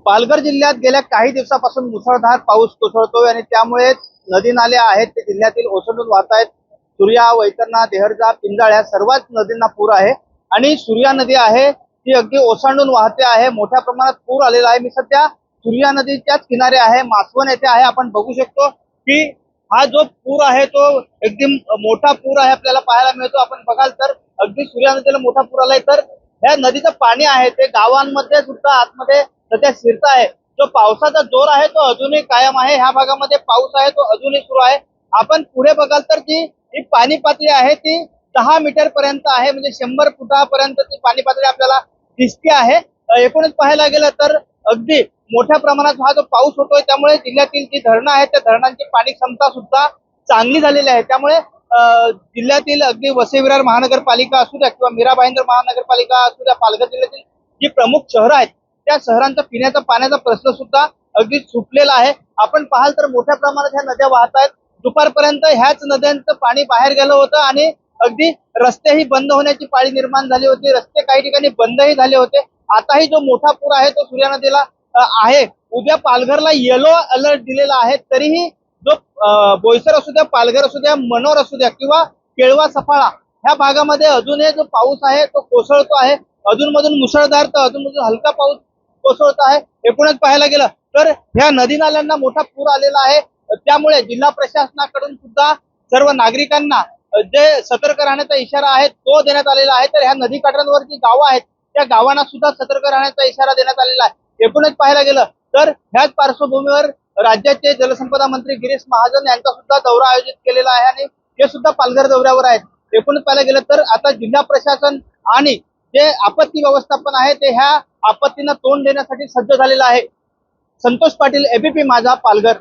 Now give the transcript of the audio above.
पालघर जिल्ह्यात गेल्या काही दिवसापासून मुसळधार पाऊस कोसळतोय आणि त्यामुळे नदी नाले आहेत ते जिल्ह्यातील ओसंडून वाहत आहेत। सूर्या, वैतरणा, देहरजा, पिंजाळ या सर्वच नदींना पूर आहे आणि सूर्या नदी आहे ती अगदी ओसंडून वाहते आहे। मोठ्या प्रमाणात पूर आलेला आहे। मी सध्या सूर्या नदीच्याच किनारे आहे, मासवण येथे आहे। आपण बघू शकतो की हा जो पूर आहे तो एकदम मोठा पूर आहे, आपल्याला पाहायला मिळतो। आपण बघाल तर अगदी सूर्या नदीला मोठा पूर आलाय, तर ह्या नदीचं पाणी आहे ते गावांमध्ये सुद्धा आतमध्ये सध्या शिरत आहे। जो पावसाचा जोर आहे तो अजूनही कायम आहे। ह्या भागामध्ये पाऊस आहे तो अजूनही सुरू आहे। आपण पुढे बघाल तर ही पाणी पातळी आहे ती 10 मीटर पर्यंत आहे, म्हणजे 100 फुटापर्यंत ती पाणी पातळी आपल्याला दिसते आहे। एकूणच पाहायला गेलं तर अगदी मोठ्या प्रमाणात हा जो पाऊस होतोय त्यामुळे जिल्ह्यातील जी धरणं आहेत त्या धरणांची पाणी क्षमता सुद्धा चांगली झालेली आहे। त्यामुळे जिल्ह्यातील अगदी वसई विरार महानगरपालिका असू द्या किंवा मीरा भाईंदर महानगरपालिका असू द्या, पालघर जिल्ह्यातील जी प्रमुख शहरं आहेत त्या शहरांचा पिण्याचा पाण्याचा प्रश्न सुद्धा अगदी सुटलेला आहे। आपण पाहाल तर मोठ्या प्रमाणात ह्या नद्या वाहत आहेत। दुपारपर्यंत ह्याच नद्यांचं पाणी बाहेर गेलं होतं आणि अगदी रस्तेही बंद होण्याची पाळी निर्माण झाली होती। रस्ते काही ठिकाणी बंदही झाले होते। आताही जो मोठा पूर आहे तो सूर्या नदीला आहे। उद्या पालघरला येलो अलर्ट दिलेला आहे, तरीही जो बोईसर असू द्या, पालघर असू द्या, मनोर असू द्या किंवा केळवा, सफाळा ह्या भागामध्ये अजूनही जो पाऊस आहे तो कोसळतो आहे। अधूनमधून मुसळधार तर अधूनमधून हलका पाऊस कोसळत आहे। एकूणच पाहायला गेलं तर ह्या नदी नाल्यांना मोठा पूर आलेला आहे। त्यामुळे जिल्हा प्रशासनाकडून सुद्धा सर्व नागरिकांना जे सतर्क राहण्याचा इशारा आहे तो देण्यात आलेला आहे। तर ह्या नदी काठांवर जी गावं आहेत त्या गावांना सुद्धा सतर्क राहण्याचा इशारा देण्यात आलेला आहे। एकूणच पाहायला गेलं तर ह्याच पार्श्वभूमीवर राज्याचे जलसंपदा मंत्री गिरीश महाजन यांचा सुद्धा दौरा आयोजित केलेला आहे आणि ते सुद्धा पालघर दौऱ्यावर आहेत। एकूणच पाहायला गेलं तर आता जिल्हा प्रशासन आणि जे आपत्ती व्यवस्थापन आहे ते ह्या आपत्तींना तोंड देण्यासाठी सज्ज झालेलं आहे। संतोष पाटील, एबीपी माझा, पालघर।